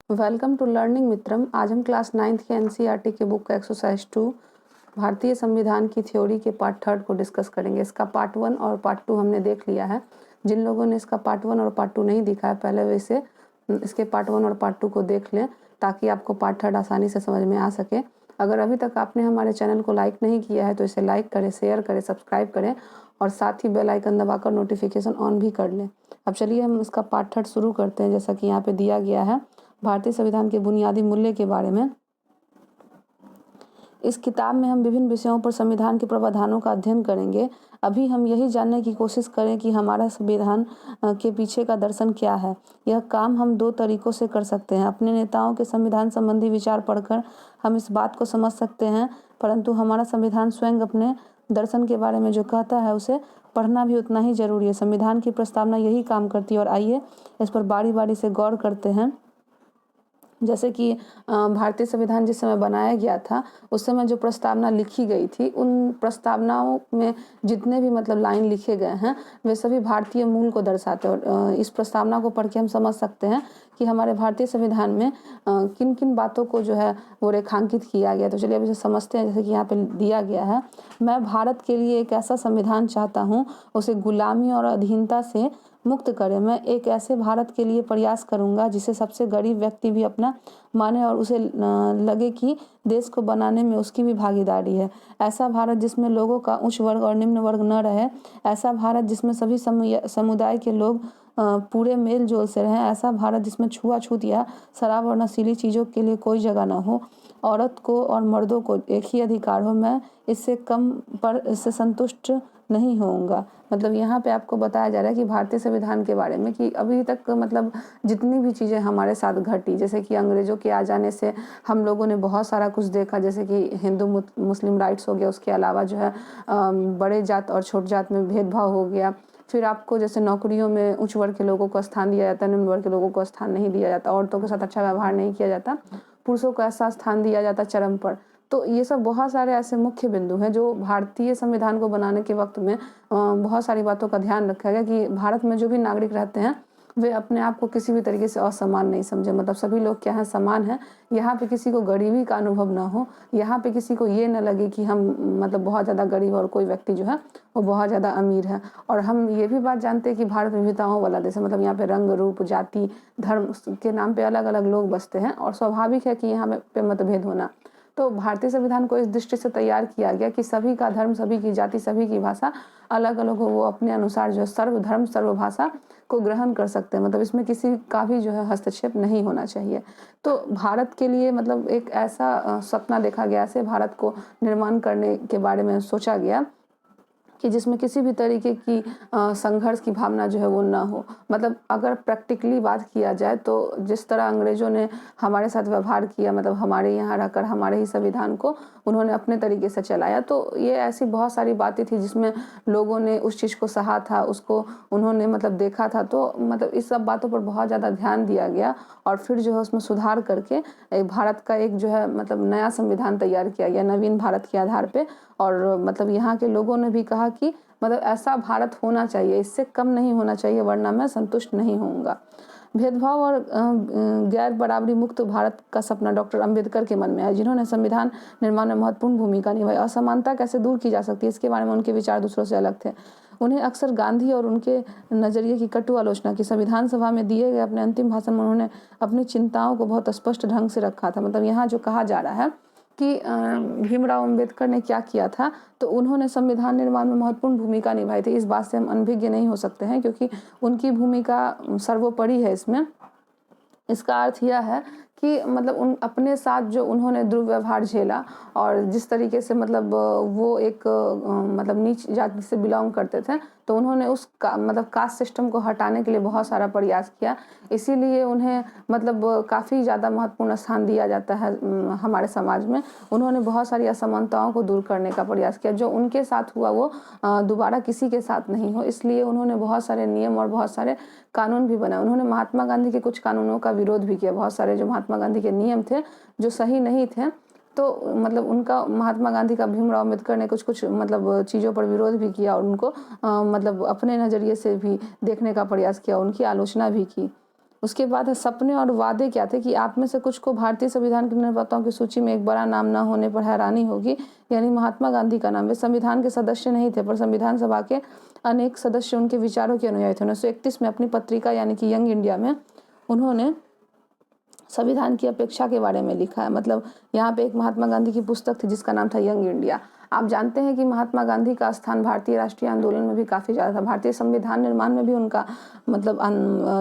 Welcome to learning मित्रम। आज हम class 9th के एनसीईआरटी के बुक का एक्सरसाइज 2 भारतीय संविधान की थ्योरी के पार्ट 3 को डिस्कस करेंगे। इसका पार्ट 1 और पार्ट 2 हमने देख लिया है। जिन लोगों ने इसका पार्ट 1 और पार्ट 2 नहीं देखा है, पहले वैसे इसके पार्ट 1 और पार्ट 2 को देख लें ताकि आपको पार्ट 3 आसानी से समझ में आ सके। अगर अभी तक आपने हमारे चैनल को लाइक नहीं किया है तो इसे लाइक करें, शेयर करें, सब्सक्राइब करें और साथ ही बेल आइकन दबाकर नोटिफिकेशन ऑन भी कर लें। अब चलिए हम इसका पार्ट 3 शुरू करते हैं। जैसा कि यहाँ पे दिया गया है, भारतीय संविधान के बुनियादी मूल्य के बारे में। इस किताब में हम विभिन्न विषयों पर संविधान के प्रावधानों का अध्ययन करेंगे। अभी हम यही जानने की कोशिश करें कि हमारा संविधान के पीछे का दर्शन क्या है। यह काम हम 2 तरीकों से कर सकते हैं। अपने नेताओं के संविधान संबंधी विचार पढ़कर हम इस बात को समझ सकते हैं, परंतु हमारा संविधान स्वयं अपने दर्शन के बारे में जो कहता है उसे पढ़ना भी उतना ही जरूरी है। संविधान की प्रस्तावना यही काम करती है और आइए इस पर बारी बारी से गौर करते हैं। जैसे कि भारतीय संविधान जिस समय बनाया गया था उस समय जो प्रस्तावना लिखी गई थी, उन प्रस्तावनाओं में जितने भी लाइन लिखे गए हैं वे सभी भारतीय मूल को दर्शाते हैं। और इस प्रस्तावना को पढ़ के हम समझ सकते हैं कि हमारे भारतीय संविधान में किन किन बातों को जो है वो रेखांकित किया गया। तो चलिए अब इसे समझते हैं। जैसे कि यहाँ पे दिया गया है, मैं भारत के लिए एक ऐसा संविधान चाहता हूँ उसे गुलामी और अधीनता से मुक्त करे। मैं एक ऐसे भारत के लिए प्रयास करूंगा जिसे सबसे गरीब व्यक्ति भी अपना माने और उसे लगे कि देश को बनाने में उसकी भी भागीदारी है। ऐसा भारत जिसमें लोगों का उच्च वर्ग और निम्न वर्ग न रहे। ऐसा भारत जिसमें सभी समुदाय के लोग पूरे मेल जोल से रहें। ऐसा भारत जिसमें छुआछूत या शराब और नशीली चीज़ों के लिए कोई जगह न हो। औरत को और मर्दों को एक ही अधिकार हो। मैं इससे कम पर इससे संतुष्ट नहीं होऊंगा। यहाँ पे आपको बताया जा रहा है कि भारतीय संविधान के बारे में कि अभी तक जितनी भी चीज़ें हमारे साथ घटी, जैसे कि अंग्रेज़ों के आ जाने से हम लोगों ने बहुत सारा कुछ देखा, जैसे कि हिंदू मुस्लिम राइट्स हो गया। उसके अलावा जो है बड़े जात और छोट जात में भेदभाव हो गया। फिर आपको जैसे नौकरियों में उच्च वर्ग के लोगों को स्थान दिया जाता है, निम्न वर्ग के लोगों को स्थान नहीं दिया जाता। औरतों के साथ अच्छा व्यवहार नहीं किया जाता, पुरुषों को ऐसा स्थान दिया जाता चरम पर। तो ये सब बहुत सारे ऐसे मुख्य बिंदु हैं जो भारतीय संविधान को बनाने के वक्त में बहुत सारी बातों का ध्यान रखा गया कि भारत में जो भी नागरिक रहते हैं वे अपने आप को किसी भी तरीके से असमान नहीं समझे। सभी लोग क्या हैं, समान हैं। यहाँ पे किसी को गरीबी का अनुभव ना हो। यहाँ पे किसी को ये न लगे कि हम बहुत ज़्यादा गरीब और कोई व्यक्ति जो है वो बहुत ज़्यादा अमीर है। और हम ये भी बात जानते हैं कि भारत विविधताओं वाला देश है। यहाँ पे रंग रूप जाति धर्म के नाम पे अलग अलग लोग बसते हैं और स्वाभाविक है कि यहाँ पे मतभेद होना। तो भारतीय संविधान को इस दृष्टि से तैयार किया गया कि सभी का धर्म, सभी की जाति, सभी की भाषा अलग अलग हो। वो अपने अनुसार जो है सर्वधर्म सर्वभाषा को ग्रहण कर सकते हैं। इसमें किसी का भी जो है हस्तक्षेप नहीं होना चाहिए। तो भारत के लिए एक ऐसा सपना देखा गया, ऐसे भारत को निर्माण करने के बारे में सोचा गया कि जिसमें किसी भी तरीके की संघर्ष की भावना जो है वो ना हो। अगर प्रैक्टिकली बात किया जाए तो जिस तरह अंग्रेज़ों ने हमारे साथ व्यवहार किया, हमारे यहाँ रहकर हमारे ही संविधान को उन्होंने अपने तरीके से चलाया। तो ये ऐसी बहुत सारी बातें थी जिसमें लोगों ने उस चीज़ को सहा था, उसको उन्होंने देखा था। तो इस सब बातों पर बहुत ज़्यादा ध्यान दिया गया और फिर जो है उसमें सुधार करके भारत का एक जो है नया संविधान तैयार किया गया नवीन भारत के आधार पे। और यहाँ के लोगों ने भी कहा कि ऐसा भारत होना चाहिए, इससे कम नहीं होना चाहिए, वरना मैं संतुष्ट नहीं होऊंगा। भेदभाव और गैर बराबरी मुक्त भारत का सपना डॉक्टर अंबेडकर के मन में है, जिन्होंने संविधान निर्माण में महत्वपूर्ण भूमिका निभाई। असमानता कैसे दूर की जा सकती है, इसके बारे में उनके विचार दूसरों से अलग थे। उन्हें अक्सर गांधी और उनके नज़रिए की कटु आलोचना की। संविधान सभा में दिए गए अपने अंतिम भाषण में उन्होंने अपनी चिंताओं को बहुत स्पष्ट ढंग से रखा था। यहाँ जो कहा जा रहा है कि भीमराव अंबेडकर ने क्या किया था, तो उन्होंने संविधान निर्माण में महत्वपूर्ण भूमिका निभाई थी। इस बात से हम अनभिज्ञ नहीं हो सकते हैं क्योंकि उनकी भूमिका सर्वोपरि है इसमें। इसका अर्थ यह है कि उन अपने साथ जो उन्होंने दुर्व्यवहार झेला और जिस तरीके से वो एक नीच जाति से बिलोंग करते थे, तो उन्होंने उस कास्ट सिस्टम को हटाने के लिए बहुत सारा प्रयास किया। इसीलिए उन्हें काफ़ी ज़्यादा महत्वपूर्ण स्थान दिया जाता है हमारे समाज में। उन्होंने बहुत सारी असमानताओं को दूर करने का प्रयास किया। जो उनके साथ हुआ वो दोबारा किसी के साथ नहीं हो, इसलिए उन्होंने बहुत सारे नियम और बहुत सारे कानून भी बनाए। उन्होंने महात्मा गांधी के कुछ कानूनों का विरोध भी किया। बहुत सारे जो महात्मा गांधी के नियम थे जो सही नहीं थे, तो उनका महात्मा गांधी का भीमराव अम्बेडकर ने कुछ चीज़ों पर विरोध भी किया और उनको अपने नज़रिए से भी देखने का प्रयास किया, उनकी आलोचना भी की। उसके बाद है सपने और वादे क्या थे कि आप में से कुछ को भारतीय संविधान के निर्माताओं की सूची में एक बड़ा नाम न होने पर हैरानी होगी, यानी महात्मा गांधी का नाम। वे संविधान के सदस्य नहीं थे, पर संविधान सभा के अनेक सदस्य उनके विचारों के अनुयायी थे। 1931 में अपनी पत्रिका यानी कि यंग इंडिया में उन्होंने संविधान की अपेक्षा के बारे में लिखा है। मतलब यहाँ पे एक महात्मा गांधी की पुस्तक थी जिसका नाम था यंग इंडिया। आप जानते हैं कि महात्मा गांधी का स्थान भारतीय राष्ट्रीय आंदोलन में भी काफ़ी ज़्यादा था, भारतीय संविधान निर्माण में भी उनका मतलब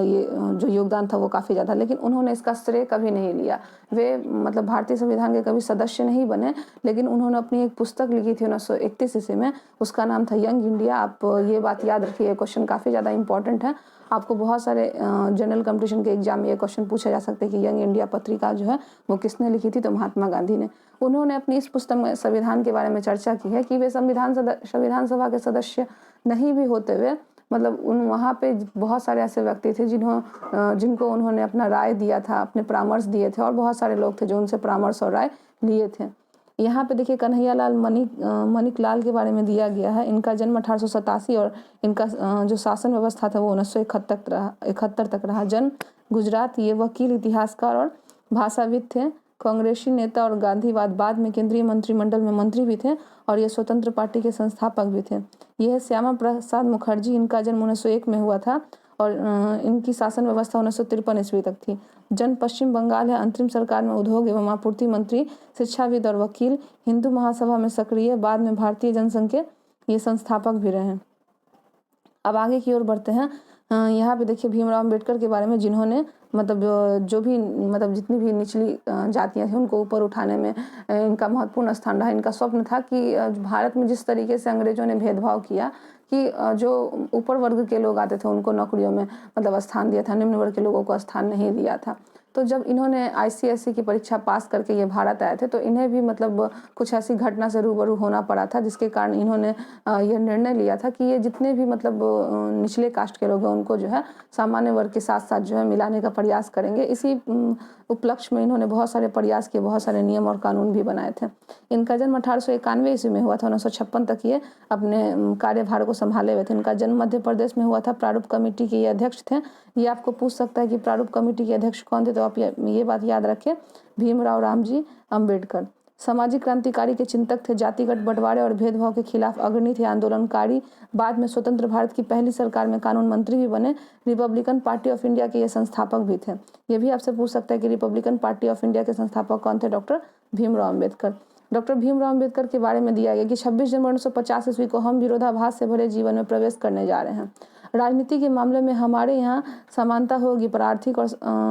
ये जो योगदान था वो काफ़ी ज़्यादा, लेकिन उन्होंने इसका श्रेय कभी नहीं लिया। वे मतलब भारतीय संविधान के कभी सदस्य नहीं बने, लेकिन उन्होंने अपनी एक पुस्तक लिखी थी 1931 ईस्वी में, उसका नाम था यंग इंडिया। आप ये बात याद रखिए, क्वेश्चन काफ़ी ज़्यादा इंपॉर्टेंट है। आपको बहुत सारे जनरल कंपटीशन के एग्जाम में ये क्वेश्चन पूछा जा सकता है कि यंग इंडिया पत्रिका जो है वो किसने लिखी थी, तो महात्मा गांधी ने। उन्होंने अपनी इस पुस्तक में संविधान के बारे में चर्चा की है कि वे संविधान सभा के सदस्य नहीं भी होते हुए मतलब वहाँ पे बहुत सारे ऐसे व्यक्ति थे जिनको उन्होंने अपना राय दिया था, अपने परामर्श दिए थे, और बहुत सारे लोग थे जो उनसे परामर्श और राय लिए थे। यहाँ पे देखिए कन्हैयालाल मणिक लाल के बारे में दिया गया है। इनका जन्म 1887 और इनका जो शासन व्यवस्था था वो 1971 तक रहा। जन्म गुजरात, ये वकील, इतिहासकार और भाषाविद थे, कांग्रेसी नेता और गांधीवाद। बाद में केंद्रीय मंत्रिमंडल में मंत्री भी थे और ये स्वतंत्र पार्टी के संस्थापक भी थे। यह श्यामा प्रसाद मुखर्जी, इनका जन्म 1901 में हुआ था और इनकी शासन व्यवस्था 1953 ईस्वी तक थी। जन्म पश्चिम बंगाल है। अंतरिम सरकार में उद्योग एवं आपूर्ति मंत्री, शिक्षाविद और वकील, हिंदू महासभा में सक्रिय, बाद में भारतीय जनसंघ के ये संस्थापक भी रहे। अब आगे की ओर बढ़ते हैं। यहाँ पे देखिए भीमराव अम्बेडकर के बारे में, जिन्होंने मतलब जो भी मतलब जितनी भी निचली जातियाँ थी उनको ऊपर उठाने में इनका महत्वपूर्ण स्थान रहा। इनका स्वप्न था कि भारत में जिस तरीके से अंग्रेजों ने भेदभाव किया कि जो ऊपर वर्ग के लोग आते थे उनको नौकरियों में मतलब स्थान दिया था, निम्न वर्ग के लोगों को स्थान नहीं दिया था। तो जब इन्होंने ICSE की परीक्षा पास करके ये भारत आए थे तो इन्हें भी मतलब कुछ ऐसी घटना से रूबरू होना पड़ा था, जिसके कारण इन्होंने यह निर्णय लिया था कि ये जितने भी मतलब निचले कास्ट के लोग हैं उनको जो है सामान्य वर्ग के साथ साथ जो है मिलाने का प्रयास करेंगे। इसी उपलक्ष्य में इन्होंने बहुत सारे प्रयास किए, बहुत सारे नियम और कानून भी बनाए थे। इनका जन्म 1891 ईस्वी में हुआ था। 1956 तक ये अपने कार्यभार को संभाले हुए थे। इनका जन्म मध्य प्रदेश में हुआ था। प्रारूप कमेटी के ये अध्यक्ष थे। ये आपको पूछ सकता है कि प्रारूप कमेटी के अध्यक्ष कौन थे, तो आप ये बात याद रखें, भीमराव रामजी अम्बेडकर। सामाजिक क्रांतिकारी के चिंतक थे, जातिगत बंटवारे और भेदभाव के खिलाफ अग्रणी थे, आंदोलनकारी। बाद में स्वतंत्र भारत की पहली सरकार में कानून मंत्री भी बने। रिपब्लिकन पार्टी ऑफ इंडिया के ये संस्थापक भी थे। ये भी आपसे पूछ सकता है कि रिपब्लिकन पार्टी ऑफ इंडिया के संस्थापक कौन थे, डॉक्टर भीमराव अम्बेडकर। डॉक्टर भीमराव अम्बेडकर के बारे में दिया गया कि 26 जनवरी 1950 ईस्वी को हम विरोधाभास से भरे जीवन में प्रवेश करने जा रहे हैं। राजनीति के मामले में हमारे यहाँ समानता होगी, पर आर्थिक और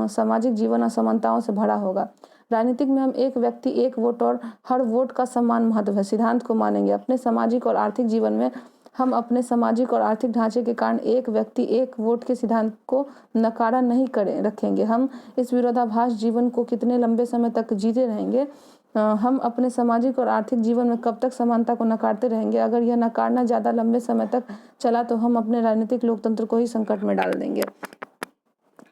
सामाजिक जीवन असमानताओं से भरा होगा। राजनीतिक में हम एक व्यक्ति एक वोट और हर वोट का समान महत्व है सिद्धांत को मानेंगे। अपने सामाजिक और आर्थिक जीवन में हम अपने सामाजिक और आर्थिक ढांचे के कारण एक व्यक्ति एक वोट के सिद्धांत को नकारा नहीं रखेंगे। हम इस विरोधाभास जीवन को कितने लंबे समय तक जीते रहेंगे। हम अपने सामाजिक और आर्थिक जीवन में कब तक समानता को नकारते रहेंगे। अगर यह नकारना ज़्यादा लंबे समय तक चला तो हम अपने राजनीतिक लोकतंत्र को ही संकट में डाल देंगे।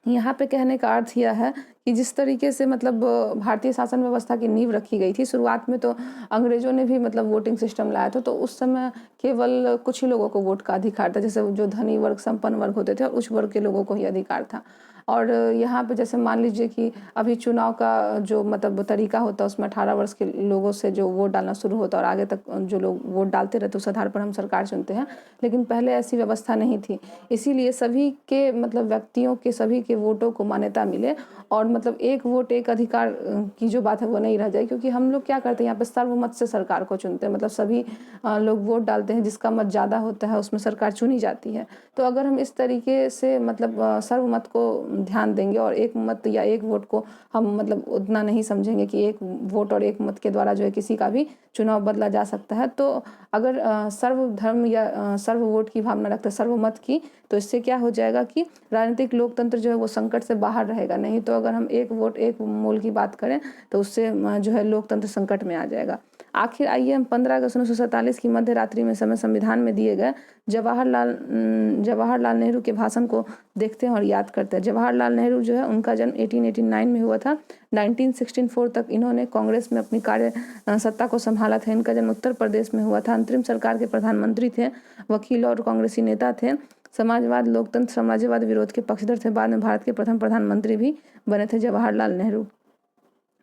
यहाँ पे कहने का अर्थ यह है कि जिस तरीके से मतलब भारतीय शासन व्यवस्था की नींव रखी गई थी, शुरुआत में तो अंग्रेजों ने भी मतलब वोटिंग सिस्टम लाया था, तो उस समय केवल कुछ ही लोगों को वोट का अधिकार था, जैसे जो धनी वर्ग, संपन्न वर्ग होते थे, और उच्च वर्ग के लोगों को ही अधिकार था। और यहाँ पे जैसे मान लीजिए कि अभी चुनाव का जो मतलब तरीका होता है उसमें 18 वर्ष के लोगों से जो वोट डालना शुरू होता है और आगे तक जो लोग वोट डालते रहते उस आधार पर हम सरकार चुनते हैं, लेकिन पहले ऐसी व्यवस्था नहीं थी। इसीलिए सभी के मतलब व्यक्तियों के सभी के वोटों को मान्यता मिले और मतलब एक वोट एक अधिकार की जो बात है वो नहीं रह जाए, क्योंकि हम लोग क्या करते हैं यहाँ पे सर्वमत से सरकार को चुनते हैं, मतलब सभी लोग वोट डालते हैं, जिसका मत ज़्यादा होता है उसमें सरकार चुनी जाती है। तो अगर हम इस तरीके से मतलब सर्वमत को ध्यान देंगे और एक मत या एक वोट को हम मतलब उतना नहीं समझेंगे कि एक वोट और एक मत के द्वारा जो है किसी का भी चुनाव बदला जा सकता है, तो अगर सर्वधर्म या सर्व वोट की भावना रखते हैं, सर्वमत की, तो इससे क्या हो जाएगा कि राजनीतिक लोकतंत्र जो है वो संकट से बाहर रहेगा। नहीं तो अगर हम एक वोट एक मोल की बात करें तो उससे जो है लोकतंत्र संकट में आ जाएगा। आखिर आइए हम 15 अगस्त 1947 की मध्य रात्रि में समय संविधान में दिए गए जवाहरलाल नेहरू के भाषण को देखते हैं और याद करते हैं। जवाहरलाल नेहरू जो है उनका जन्म 1889 में हुआ था। 1964 तक इन्होंने कांग्रेस में अपनी कार्य सत्ता को संभाला था। इनका जन्म उत्तर प्रदेश में हुआ था। अंतरिम सरकार के प्रधानमंत्री थे, वकील और कांग्रेसी नेता थे। समाजवाद, लोकतंत्र, साम्राज्यवाद विरोध के पक्षधर थे। बाद में भारत के प्रथम प्रधानमंत्री भी बने थे जवाहरलाल नेहरू।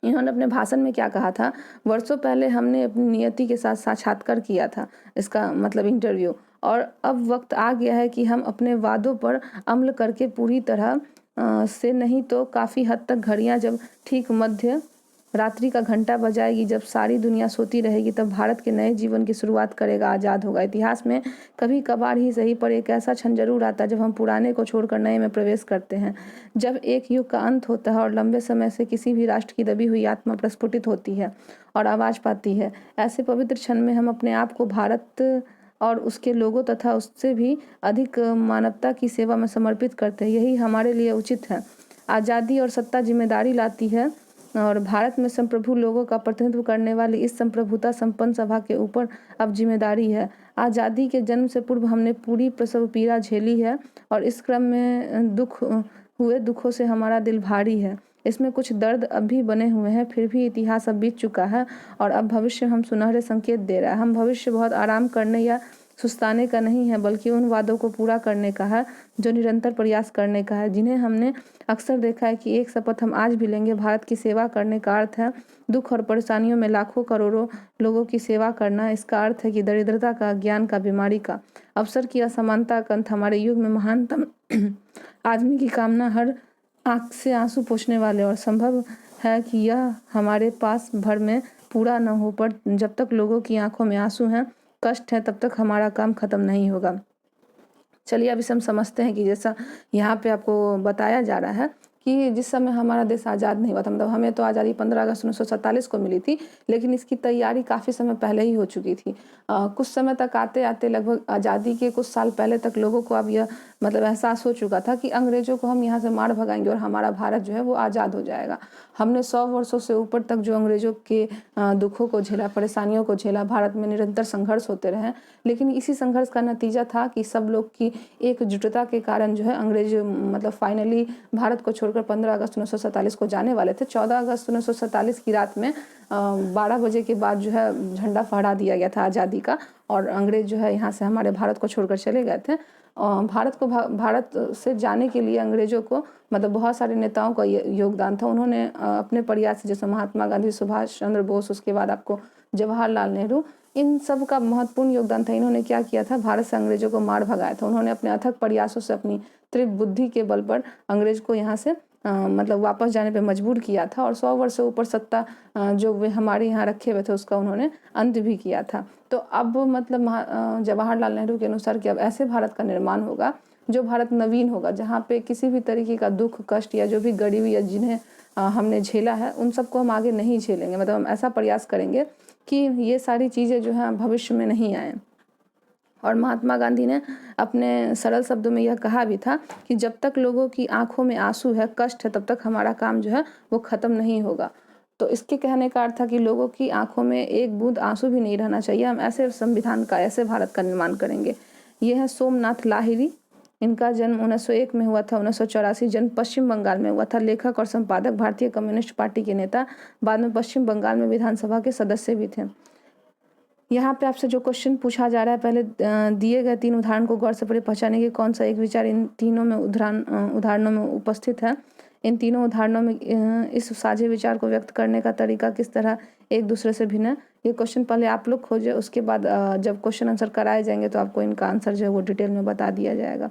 इन्होंने अपने भाषण में क्या कहा था? वर्षों पहले हमने अपनी नियति के साथ साक्षात्कार किया था, इसका मतलब इंटरव्यू, और अब वक्त आ गया है कि हम अपने वादों पर अमल करके पूरी तरह से नहीं तो काफ़ी हद तक घड़ियां जब ठीक मध्य रात्रि का घंटा बजाएगी, जब सारी दुनिया सोती रहेगी, तब भारत के नए जीवन की शुरुआत करेगा, आज़ाद होगा। इतिहास में कभी कभार ही सही पर एक ऐसा क्षण जरूर आता है जब हम पुराने को छोड़कर नए में प्रवेश करते हैं, जब एक युग का अंत होता है और लंबे समय से किसी भी राष्ट्र की दबी हुई आत्मा प्रस्फुटित होती है और आवाज़ पाती है। ऐसे पवित्र क्षण में हम अपने आप को भारत और उसके लोगों तथा उससे भी अधिक मानवता की सेवा में समर्पित करते हैं। यही हमारे लिए उचित है। आज़ादी और सत्ता जिम्मेदारी लाती है और भारत में संप्रभु लोगों का प्रतिनिधित्व करने वाली इस संप्रभुता संपन्न सभा के ऊपर अब जिम्मेदारी है। आज़ादी के जन्म से पूर्व हमने पूरी प्रसव पीड़ा झेली है और इस क्रम में दुखों से हमारा दिल भारी है। इसमें कुछ दर्द अब भी बने हुए हैं, फिर भी इतिहास अब बीत चुका है और अब भविष्य हम सुनहरे संकेत दे रहा है। हम भविष्य बहुत आराम करने या सुस्ताने का नहीं है, बल्कि उन वादों को पूरा करने का है जो निरंतर प्रयास करने का है, जिन्हें हमने अक्सर देखा है कि एक शपथ हम आज भी लेंगे। भारत की सेवा करने का अर्थ है दुख और परेशानियों में लाखों करोड़ों लोगों की सेवा करना। इसका अर्थ है कि दरिद्रता का, ज्ञान का, बीमारी का, अवसर की असमानता का अंत। हमारे युग में महानतम आदमी की कामना हर आँख से आंसू पोंछने वाले और संभव है कि यह हमारे पास भर में पूरा न हो, पर जब तक लोगों की आंखों में आंसू हैं, कष्ट है, तब तक हमारा काम खत्म नहीं होगा। चलिए अब इसे हम समझते हैं कि जैसा यहाँ पे आपको बताया जा रहा है कि जिस समय हमारा देश आज़ाद नहीं हुआ था, मतलब हमें तो आज़ादी 15 अगस्त 1947 को मिली थी, लेकिन इसकी तैयारी काफ़ी समय पहले ही हो चुकी थी। कुछ समय तक आते आते लगभग आज़ादी के कुछ साल पहले तक लोगों को अब यह मतलब एहसास हो चुका था कि अंग्रेज़ों को हम यहाँ से मार भगाएंगे और हमारा भारत जो है वो आज़ाद हो जाएगा। हमने 100 वर्षों से ऊपर तक जो अंग्रेज़ों के दुखों को झेला, परेशानियों को झेला, भारत में निरंतर संघर्ष होते रहे, लेकिन इसी संघर्ष का नतीजा था कि सब लोग की एकजुटता के कारण जो है अंग्रेज मतलब फाइनली भारत को छोड़कर 15 अगस्त 1947 को जाने वाले थे। 14 अगस्त 1947 की रात में 12 बजे के बाद जो है झंडा फहरा दिया गया था आज़ादी का और अंग्रेज जो है यहाँ से हमारे भारत को छोड़कर चले गए थे। भारत से जाने के लिए अंग्रेज़ों को मतलब बहुत सारे नेताओं का योगदान था। उन्होंने अपने प्रयास जैसे महात्मा गांधी, सुभाष चंद्र बोस, उसके बाद आपको जवाहरलाल नेहरू, इन सब का महत्वपूर्ण योगदान था। इन्होंने क्या किया था? भारत से अंग्रेजों को मार भगाया था। उन्होंने अपने अथक प्रयासों से, अपनी तीव्र बुद्धि के बल पर अंग्रेज को यहाँ से मतलब वापस जाने पे मजबूर किया था और 100 वर्ष से ऊपर सत्ता जो वे हमारे यहाँ रखे हुए थे उसका उन्होंने अंत भी किया था। तो अब मतलब जवाहरलाल नेहरू के अनुसार कि अब ऐसे भारत का निर्माण होगा जो भारत नवीन होगा, जहाँ पे किसी भी तरीके का दुख, कष्ट या जो भी गरीबी या जिन्हें हमने झेला है उन सबको हम आगे नहीं झेलेंगे। मतलब हम ऐसा प्रयास करेंगे कि ये सारी चीज़ें जो हैं भविष्य में नहीं आए। और महात्मा गांधी ने अपने सरल शब्दों में यह कहा भी था कि जब तक लोगों की आंखों में आंसू है, कष्ट है, तब तक हमारा काम जो है वो ख़त्म नहीं होगा। तो इसके कहने का अर्थ था कि लोगों की आंखों में एक बूंद आंसू भी नहीं रहना चाहिए। हम ऐसे संविधान का, ऐसे भारत का निर्माण करेंगे। ये है सोमनाथ लाहिरी। इनका जन्म 1901 में हुआ था। 1984 जन्म पश्चिम बंगाल में हुआ था। लेखक और संपादक, भारतीय कम्युनिस्ट पार्टी के नेता, बाद में पश्चिम बंगाल में विधानसभा के सदस्य भी थे। यहाँ पे आपसे जो क्वेश्चन पूछा जा रहा है, पहले दिए गए 3 उदाहरण को गौर से पढ़े, पहचानें कि कौन सा एक विचार इन तीनों में उदाहरणों में उपस्थित है। इन तीनों उदाहरणों में इस साझे विचार को व्यक्त करने का तरीका किस तरह एक दूसरे से भिन्न है। ये क्वेश्चन पहले आप लोग खोजें, उसके बाद जब क्वेश्चन आंसर कराए जाएंगे तो आपको इनका आंसर जो है वो डिटेल में बता दिया जाएगा।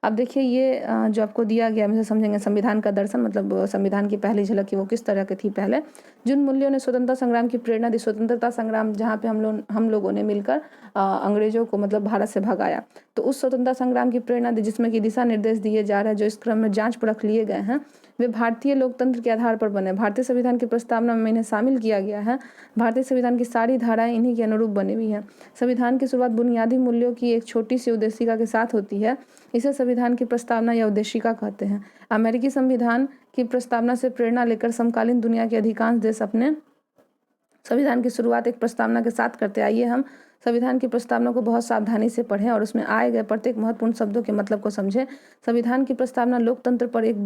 अब देखिए ये जो आपको दिया गया, हम इसे समझेंगे संविधान का दर्शन, मतलब संविधान की पहली झलक की वो किस तरह की थी। पहले जिन मूल्यों ने स्वतंत्रता संग्राम की प्रेरणा दी, स्वतंत्रता संग्राम जहाँ पे हम लोगों ने मिलकर अंग्रेजों को मतलब भारत से भगाया, तो उस स्वतंत्रता संग्राम की प्रेरणा दी जिसमें कि दिशा निर्देश दिए जा रहे हैं, जो इस क्रम में जांच परख लिए गए हैं, वे भारतीय लोकतंत्र के आधार पर बने। भारतीय संविधान की प्रस्तावना में इन्हें शामिल किया गया है। भारतीय संविधान की सारी धाराएं इन्हीं के अनुरूप बनी हुई हैं। संविधान की शुरुआत बुनियादी मूल्यों की एक छोटी सी उद्देशिका के साथ होती है। इसे संविधान की प्रस्तावना या उद्देशिका कहते हैं। अमेरिकी संविधान की प्रस्तावना से प्रेरणा लेकर समकालीन दुनिया के अधिकांश देश अपने संविधान की शुरुआत एक प्रस्तावना के साथ करते हैं। आइए हम संविधान की प्रस्तावना को बहुत सावधानी से पढ़ें और उसमें आए गए प्रत्येक महत्वपूर्ण शब्दों के मतलब को समझें। संविधान की प्रस्तावना लोकतंत्र पर एक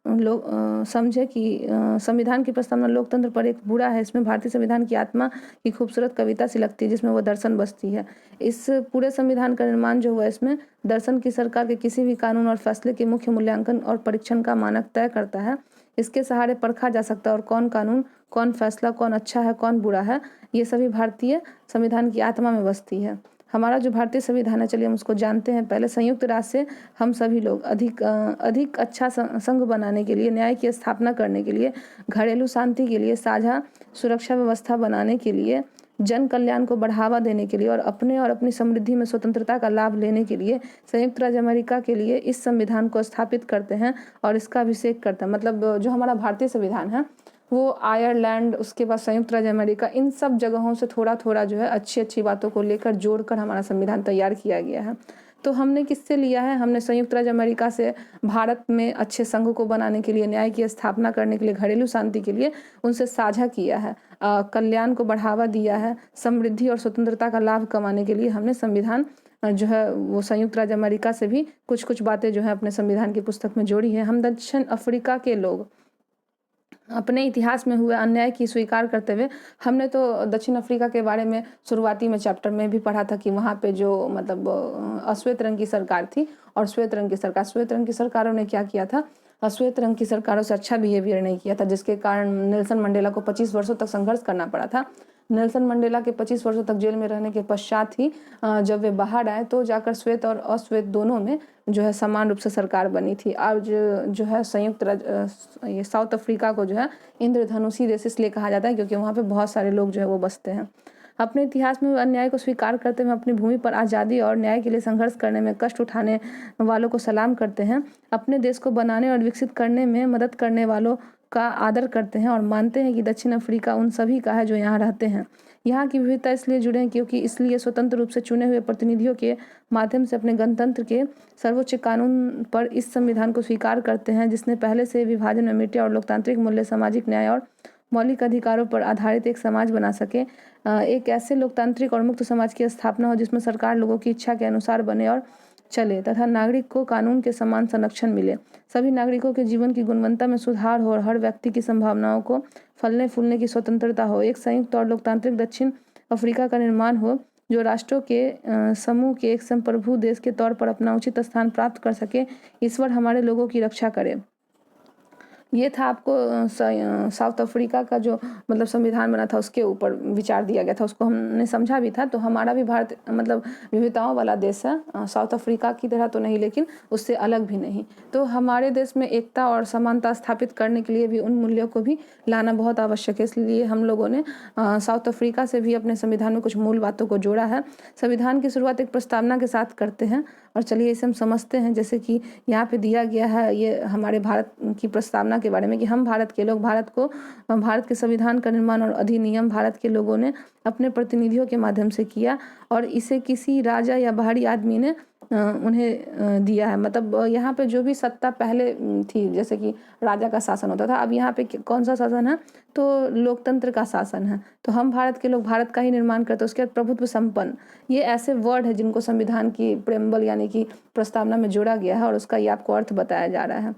लोग समझे कि संविधान की प्रस्तावना लोकतंत्र पर एक बुरा है। इसमें भारतीय संविधान की आत्मा की खूबसूरत कविता सी लगती है जिसमें वो दर्शन बसती है। इस पूरे संविधान का निर्माण जो हुआ है इसमें दर्शन की सरकार के किसी भी कानून और फैसले के मुख्य मूल्यांकन और परीक्षण का मानक तय करता है। इसके सहारे परखा जा सकता है और कौन कानून, कौन फैसला, कौन अच्छा है, कौन बुरा है, ये सभी भारतीय संविधान की आत्मा में बसती है। हमारा जो भारतीय संविधान है, चलिए हम उसको जानते हैं। पहले संयुक्त राष्ट्र से हम सभी लोग अधिक अच्छा संघ बनाने के लिए, न्याय की स्थापना करने के लिए, घरेलू शांति के लिए, साझा सुरक्षा व्यवस्था बनाने के लिए, जन कल्याण को बढ़ावा देने के लिए और अपनी समृद्धि में स्वतंत्रता का लाभ लेने के लिए संयुक्त राज्य अमेरिका के लिए इस संविधान को स्थापित करते हैं और इसका अभिषेक करते हैं। मतलब जो हमारा भारतीय संविधान है वो आयरलैंड, उसके बाद संयुक्त राज्य अमेरिका, इन सब जगहों से थोड़ा थोड़ा जो है अच्छी अच्छी बातों को लेकर जोड़कर हमारा संविधान तैयार किया गया है। तो हमने किससे लिया है? हमने संयुक्त राज्य अमेरिका से भारत में अच्छे संघ को बनाने के लिए, न्याय की स्थापना करने के लिए, घरेलू शांति के लिए उनसे साझा किया है, कल्याण को बढ़ावा दिया है, समृद्धि और स्वतंत्रता का लाभ कमाने के लिए हमने संविधान जो है वो संयुक्त राज्य अमेरिका से भी कुछ कुछ बातें जो है अपने संविधान की पुस्तक में जोड़ी है। हम दक्षिण अफ्रीका के लोग अपने इतिहास में हुए अन्याय की स्वीकार करते हुए, हमने तो दक्षिण अफ्रीका के बारे में शुरुआती में चैप्टर में भी पढ़ा था कि वहाँ पे जो मतलब अश्वेत रंग की सरकार थी और श्वेत रंग की सरकारों ने क्या किया था, श्वेत रंग की सरकारों से अच्छा बिहेवियर नहीं किया था, जिसके कारण नेल्सन मंडेला को 25 वर्षों तक संघर्ष करना पड़ा था। नेल्सन मंडेला के 25 वर्षों तक जेल में रहने के पश्चात ही जब वे बाहर आए तो जाकर श्वेत और अश्वेत दोनों में जो है समान रूप से सरकार बनी थी। आज जो है संयुक्त राज्य ये साउथ अफ्रीका को जो है इंद्रधनुषी देश इसलिए कहा जाता है क्योंकि वहाँ पे बहुत सारे लोग जो है वो बसते हैं। अपने इतिहास में अन्याय को स्वीकार करते हुए अपनी भूमि पर आज़ादी और न्याय के लिए संघर्ष करने में कष्ट उठाने वालों को सलाम करते हैं। अपने देश को बनाने और विकसित करने में मदद करने वालों का आदर करते हैं और मानते हैं कि दक्षिण अफ्रीका उन सभी का है जो यहाँ रहते हैं। यहाँ की विविधता इसलिए जुड़े हैं क्योंकि इसलिए स्वतंत्र रूप से चुने हुए प्रतिनिधियों के माध्यम से अपने गणतंत्र के सर्वोच्च कानून पर इस संविधान को स्वीकार करते हैं, जिसने पहले से विभाजन में मिटे और लोकतांत्रिक मूल्य, सामाजिक न्याय और मौलिक अधिकारों पर आधारित एक समाज बना सके। एक ऐसे लोकतांत्रिक और मुक्त समाज की स्थापना हो जिसमें सरकार लोगों की इच्छा के अनुसार बने और चले तथा नागरिक को कानून के समान संरक्षण मिले, सभी नागरिकों के जीवन की गुणवत्ता में सुधार हो और हर व्यक्ति की संभावनाओं को फलने फूलने की स्वतंत्रता हो। एक संयुक्त और लोकतांत्रिक दक्षिण अफ्रीका का निर्माण हो जो राष्ट्रों के समूह के एक संप्रभु देश के तौर पर अपना उचित स्थान प्राप्त कर सके। ईश्वर हमारे लोगों की रक्षा करे। ये था आपको साउथ अफ्रीका का जो मतलब संविधान बना था उसके ऊपर विचार दिया गया था, उसको हमने समझा भी था। तो हमारा भी भारत मतलब विविधताओं वाला देश है, साउथ अफ्रीका की तरह तो नहीं लेकिन उससे अलग भी नहीं। तो हमारे देश में एकता और समानता स्थापित करने के लिए भी उन मूल्यों को भी लाना बहुत आवश्यक है। इसलिए हम लोगों ने साउथ अफ्रीका से भी अपने संविधान में कुछ मूल बातों को जोड़ा है। संविधान की शुरुआत एक प्रस्तावना के साथ करते हैं और चलिए इसे हम समझते हैं। जैसे कि यहाँ पे दिया गया है ये हमारे भारत की प्रस्तावना के बारे में कि हम भारत के लोग भारत के संविधान का निर्माण और अधिनियम भारत के लोगों ने अपने प्रतिनिधियों के माध्यम से किया और इसे किसी राजा या बाहरी आदमी ने उन्हें दिया है। मतलब यहाँ पे जो भी सत्ता पहले थी, जैसे कि राजा का शासन होता था, अब यहाँ पे कौन सा शासन है? तो लोकतंत्र का शासन है। तो हम भारत के लोग भारत का ही निर्माण करते हैं। उसके बाद प्रभुत्व संपन्न, ये ऐसे वर्ड है जिनको संविधान की प्रेम्बल यानी कि प्रस्तावना में जोड़ा गया है और उसका ये आपको अर्थ बताया जा रहा है।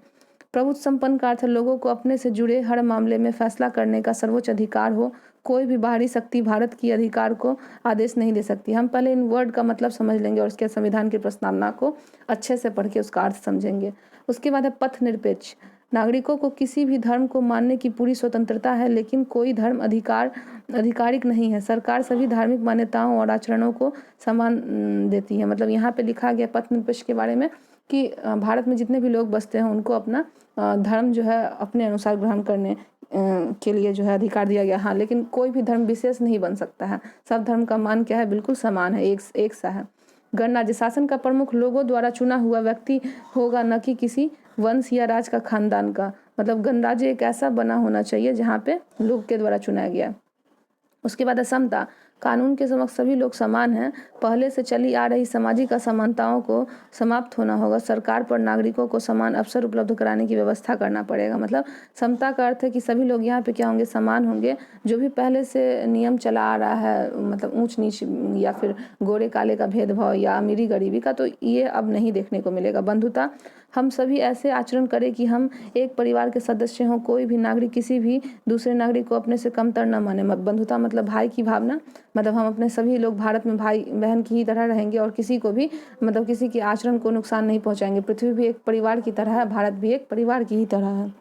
प्रभुत्व संपन्न का अर्थ लोगों को अपने से जुड़े हर मामले में फैसला करने का सर्वोच्च अधिकार हो। कोई भी बाहरी शक्ति भारत की अधिकार को आदेश नहीं दे सकती। हम पहले इन वर्ड का मतलब समझ लेंगे और उसके संविधान की प्रस्तावना को अच्छे से पढ़ के उसका अर्थ समझेंगे। उसके बाद है पथ निरपेक्ष। नागरिकों को किसी भी धर्म को मानने की पूरी स्वतंत्रता है, लेकिन कोई धर्म आधिकारिक नहीं है। सरकार सभी धार्मिक मान्यताओं और आचरणों को समान देती है। मतलब यहाँ पे लिखा गया पथ निरपेक्ष के बारे में कि भारत में जितने भी लोग बसते हैं उनको अपना धर्म जो है अपने अनुसार ग्रहण करने के लिए जो है अधिकार दिया गया। हाँ, लेकिन कोई भी धर्म विशेष नहीं बन सकता है। सब धर्म का मान क्या है? बिल्कुल समान है, एक सा है। गणराज्य शासन का प्रमुख लोगों द्वारा चुना हुआ व्यक्ति होगा, न कि किसी वंश या राज का खानदान का। मतलब गणराज्य एक ऐसा बना होना चाहिए जहाँ पे लोग के द्वारा चुनाया गया। उसके बाद समता। कानून के समक्ष सभी लोग समान हैं। पहले से चली आ रही सामाजिक असमानताओं को समाप्त होना होगा। सरकार पर नागरिकों को समान अवसर उपलब्ध कराने की व्यवस्था करना पड़ेगा। मतलब समता का अर्थ है कि सभी लोग यहाँ पे क्या होंगे? समान होंगे। जो भी पहले से नियम चला आ रहा है, मतलब ऊंच नीच या फिर गोरे काले का भेदभाव या अमीरी गरीबी का, तो ये अब नहीं देखने को मिलेगा। बंधुता। हम सभी ऐसे आचरण करें कि हम एक परिवार के सदस्य हों, कोई भी नागरिक किसी भी दूसरे नागरिक को अपने से कमतर न माने। बंधुता मतलब भाई की भावना, मतलब हम अपने सभी लोग भारत में भाई बहन की ही तरह रहेंगे और किसी को भी मतलब किसी के आचरण को नुकसान नहीं पहुंचाएंगे। पृथ्वी भी एक परिवार की तरह है, भारत भी एक परिवार की ही तरह है।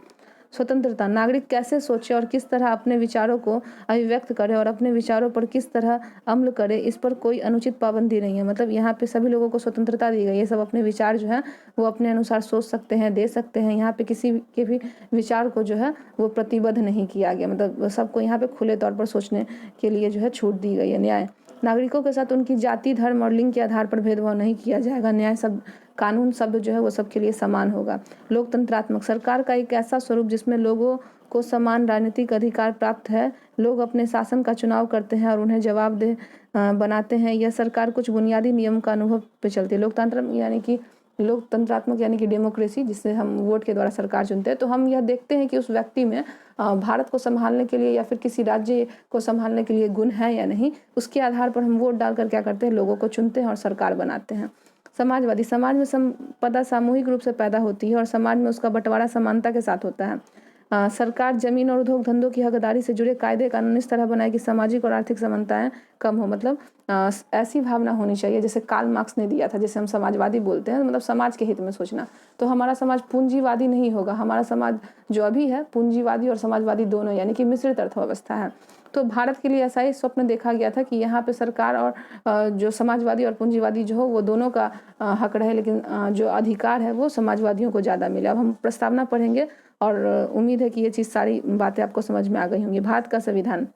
स्वतंत्रता, नागरिक कैसे सोचे और किस तरह अपने विचारों को अभिव्यक्त करे और अपने विचारों पर किस तरह अमल करे, इस पर कोई अनुचित पाबंदी नहीं है। मतलब यहाँ पे सभी लोगों को स्वतंत्रता दी गई है, सब अपने विचार जो है वो अपने अनुसार सोच सकते हैं, दे सकते हैं। यहाँ पे किसी के भी विचार को जो है वो प्रतिबद्ध नहीं किया गया, मतलब सबको यहाँ पे खुले तौर पर सोचने के लिए जो है छूट दी गई है। न्याय, नागरिकों के साथ उनकी जाति, धर्म और लिंग के आधार पर भेदभाव नहीं किया जाएगा। न्याय सब कानून शब्द जो है वो सबके लिए समान होगा। लोकतंत्रात्मक, सरकार का एक ऐसा स्वरूप जिसमें लोगों को समान राजनीतिक अधिकार प्राप्त है, लोग अपने शासन का चुनाव करते हैं और उन्हें जवाबदेह बनाते हैं। यह सरकार कुछ बुनियादी नियम का अनुभव पे चलती है। लोकतंत्रात्मक यानी कि डेमोक्रेसी, जिससे हम वोट के द्वारा सरकार चुनते हैं। तो हम यह देखते हैं कि उस व्यक्ति में भारत को संभालने के लिए या फिर किसी राज्य को संभालने के लिए गुण है या नहीं, उसके आधार पर हम वोट डालकर क्या करते हैं, लोगों को चुनते हैं और सरकार बनाते हैं। समाजवादी, समाज में संपदा सामूहिक रूप से पैदा होती है और समाज में उसका बंटवारा समानता के साथ होता है। सरकार जमीन और उद्योग धंधों की हकदारी से जुड़े कायदे कानून इस तरह बनाए कि सामाजिक और आर्थिक समानताएं कम हो। मतलब ऐसी भावना होनी चाहिए जैसे कार्ल मार्क्स ने दिया था, जैसे हम समाजवादी बोलते हैं, मतलब समाज के हित में सोचना। तो हमारा समाज पूंजीवादी नहीं होगा, हमारा समाज जो अभी है पूंजीवादी और समाजवादी दोनों यानी कि मिश्रित अर्थव्यवस्था है। तो भारत के लिए ऐसा ही स्वप्न देखा गया था कि यहाँ पे सरकार और जो समाजवादी और पूंजीवादी जो हो वो दोनों का हक रहे, लेकिन जो अधिकार है वो समाजवादियों को ज़्यादा मिले। अब हम प्रस्तावना पढ़ेंगे और उम्मीद है कि ये चीज़ सारी बातें आपको समझ में आ गई होंगी। भारत का संविधान,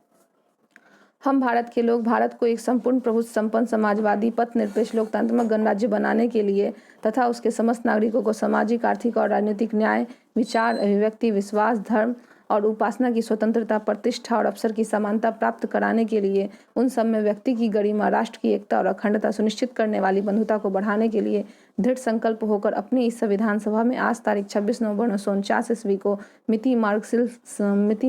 हम भारत के लोग भारत को एक संपूर्ण प्रभुत्व संपन्न समाजवादी पथ निरपेक्ष लोकतांत्रिक गणराज्य बनाने के लिए तथा उसके समस्त नागरिकों को सामाजिक, आर्थिक और राजनीतिक न्याय, विचार, अभिव्यक्ति, विश्वास, धर्म और उपासना की स्वतंत्रता, प्रतिष्ठा और अवसर की समानता प्राप्त कराने के लिए, उन सब में व्यक्ति की गरिमा, राष्ट्र की एकता और अखंडता सुनिश्चित करने वाली बंधुता को बढ़ाने के लिए दृढ़ संकल्प होकर अपनी इस संविधान सभा में आज तारीख 26 नवंबर 1949 ईस्वी को मिति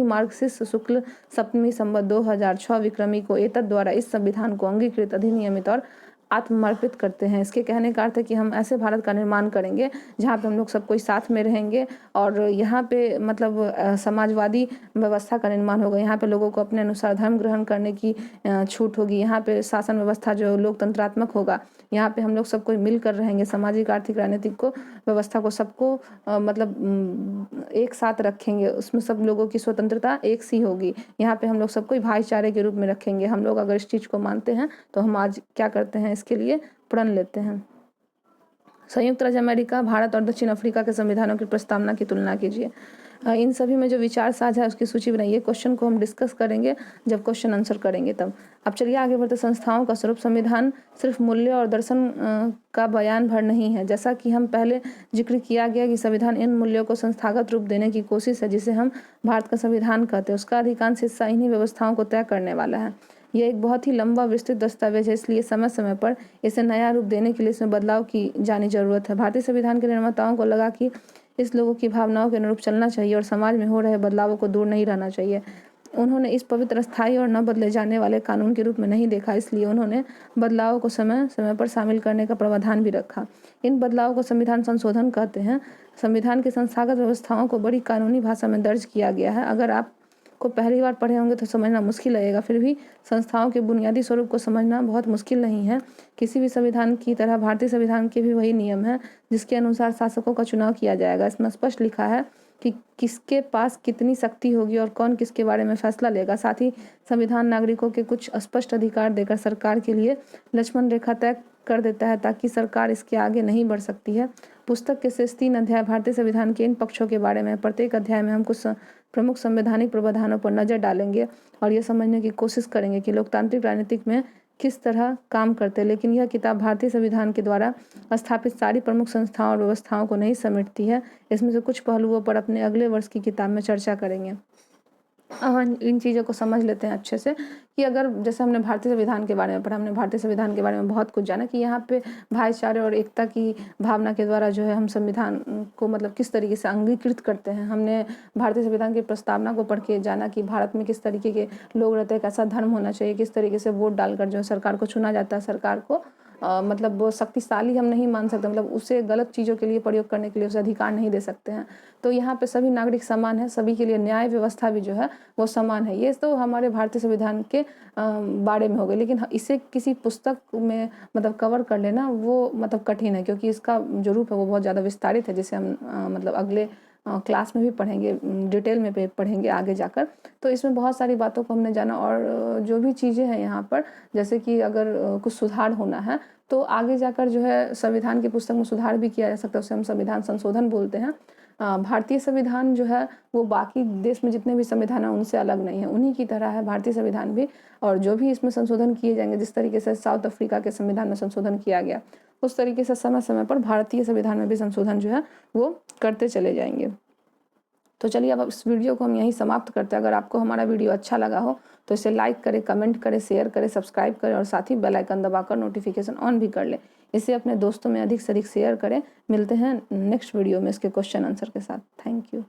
मार्क्सिस शुक्ल सप्तमी संवत 2006 विक्रमी को एतद द्वारा इस संविधान को अंगीकृत, अधिनियमित और आत्मर्पित करते हैं। इसके कहने का अर्थ है कि हम ऐसे भारत का निर्माण करेंगे जहाँ पे हम लोग सब कोई साथ में रहेंगे और यहाँ पे मतलब समाजवादी व्यवस्था का निर्माण होगा। यहाँ पे लोगों को अपने अनुसार धर्म ग्रहण करने की छूट होगी। यहाँ पे शासन व्यवस्था जो लोकतंत्रात्मक होगा, यहाँ पे हम लोग सब कोई मिलकर रहेंगे, सामाजिक, आर्थिक, राजनीतिक को व्यवस्था को सबको मतलब एक साथ रखेंगे, उसमें सब लोगों की स्वतंत्रता एक सी होगी। यहाँ पे हम लोग सबको भाईचारे के रूप में रखेंगे। हम लोग अगर इस चीज़ को मानते हैं तो हम आज क्या करते हैं, इसके लिए प्रण लेते हैं। संयुक्त राज्य अमेरिका, भारत और दक्षिण अफ्रीका के संविधानों की प्रस्तावना की तुलना कीजिए। इन सभी में जो विचार साझा है उसकी सूची बनाइए। क्वेश्चन को हम डिस्कस करेंगे जब क्वेश्चन आंसर करेंगे तब। अब चलिए आगे बढ़ते। संस्थाओं का स्वरूप, संविधान सिर्फ मूल्य और दर्शन का बयान भर नहीं है। जैसा कि हम पहले जिक्र किया गया कि संविधान इन मूल्यों को संस्थागत रूप देने की कोशिश है जिसे हम भारत का संविधान कहते हैं। उसका अधिकांश हिस्सा इन्हीं व्यवस्थाओं को तय करने वाला है। यह एक बहुत ही लंबा विस्तृत दस्तावेज है, इसलिए समय समय पर इसे नया रूप देने के लिए इसमें बदलाव की जानी जरूरत है। भारतीय संविधान के निर्माताओं को लगा कि इस लोगों की भावनाओं के अनुरूप चलना चाहिए और समाज में हो रहे बदलावों को दूर नहीं रहना चाहिए। उन्होंने इस पवित्र, स्थायी और न बदले जाने वाले कानून के रूप में नहीं देखा, इसलिए उन्होंने बदलावों को समय समय पर शामिल करने का प्रावधान भी रखा। इन बदलावों को संविधान संशोधन कहते हैं। संविधान की संस्थागत व्यवस्थाओं को बड़ी कानूनी भाषा में दर्ज किया गया है। अगर आप को पहली बार पढ़े होंगे तो समझना मुश्किल लगेगा, फिर भी संस्थाओं के बुनियादी स्वरूप को समझना बहुत मुश्किल नहीं है। किसी भी संविधान की तरह भारतीय संविधान के भी वही नियम है जिसके अनुसार शासकों का चुनाव किया जाएगा। इसमें स्पष्ट लिखा है कि किसके पास कितनी शक्ति होगी और कौन किसके बारे में फैसला लेगा। साथ ही संविधान नागरिकों के कुछ स्पष्ट अधिकार देकर सरकार के लिए लक्ष्मण रेखा तय कर देता है ताकि सरकार इसके आगे नहीं बढ़ सकती है। पुस्तक के शेष 3 अध्याय भारतीय संविधान के इन पक्षों के बारे में। प्रत्येक अध्याय में हम कुछ प्रमुख संवैधानिक प्रावधानों पर नजर डालेंगे और यह समझने की कोशिश करेंगे कि लोकतांत्रिक राजनीतिक में किस तरह काम करते हैं। लेकिन यह किताब भारतीय संविधान के द्वारा स्थापित सारी प्रमुख संस्थाओं और व्यवस्थाओं को नहीं समेटती है। इसमें से कुछ पहलुओं पर अपने अगले वर्ष की किताब में चर्चा करेंगे। इन चीज़ों को समझ लेते हैं अच्छे से कि अगर जैसे हमने भारतीय संविधान के बारे में पढ़ा, हमने भारतीय संविधान के बारे में बहुत कुछ जाना कि यहाँ पे भाईचारे और एकता की भावना के द्वारा जो है हम संविधान को मतलब किस तरीके से अंगीकृत करते हैं। हमने भारतीय संविधान की प्रस्तावना को पढ़ के जाना कि भारत में किस तरीके के लोग रहते हैं, कैसा धर्म होना चाहिए, किस तरीके से वोट डालकर जो है सरकार को चुना जाता है, सरकार को मतलब वो शक्तिशाली हम नहीं मान सकते, मतलब उसे गलत चीज़ों के लिए प्रयोग करने के लिए उसे अधिकार नहीं दे सकते हैं। तो यहाँ पे सभी नागरिक समान हैं, सभी के लिए न्याय व्यवस्था भी जो है वो समान है। ये तो हमारे भारतीय संविधान के बारे में हो गए, लेकिन इसे किसी पुस्तक में मतलब कवर कर लेना वो मतलब कठिन है, क्योंकि इसका जो रूप है वो बहुत ज़्यादा विस्तारित है, जिसे हम मतलब अगले क्लास में भी पढ़ेंगे, डिटेल में पढ़ेंगे आगे जाकर। तो इसमें बहुत सारी बातों को हमने जाना, और जो भी चीज़ें हैं यहाँ पर, जैसे कि अगर कुछ सुधार होना है तो आगे जाकर जो है संविधान की पुस्तक में सुधार भी किया जा सकता है, उसे हम संविधान संशोधन बोलते हैं। भारतीय संविधान जो है वो बाकी देश में जितने भी संविधान हैं उनसे अलग नहीं है, उन्हीं की तरह है भारतीय संविधान भी। और जो भी इसमें संशोधन किए जाएंगे, जिस तरीके से साउथ अफ्रीका के संविधान में संशोधन किया गया, उस तरीके से समय समय पर भारतीय संविधान में भी संशोधन जो है वो करते चले जाएंगे। तो चलिए अब इस वीडियो को हम यहीं समाप्त करते हैं। अगर आपको हमारा वीडियो अच्छा लगा हो तो इसे लाइक करें, कमेंट करें, शेयर करें, सब्सक्राइब करें और साथ ही बेल आइकन दबाकर नोटिफिकेशन ऑन भी कर लें। इसे अपने दोस्तों में अधिक से अधिक शेयर करें। मिलते हैं नेक्स्ट वीडियो में इसके क्वेश्चन आंसर के साथ। Thank you.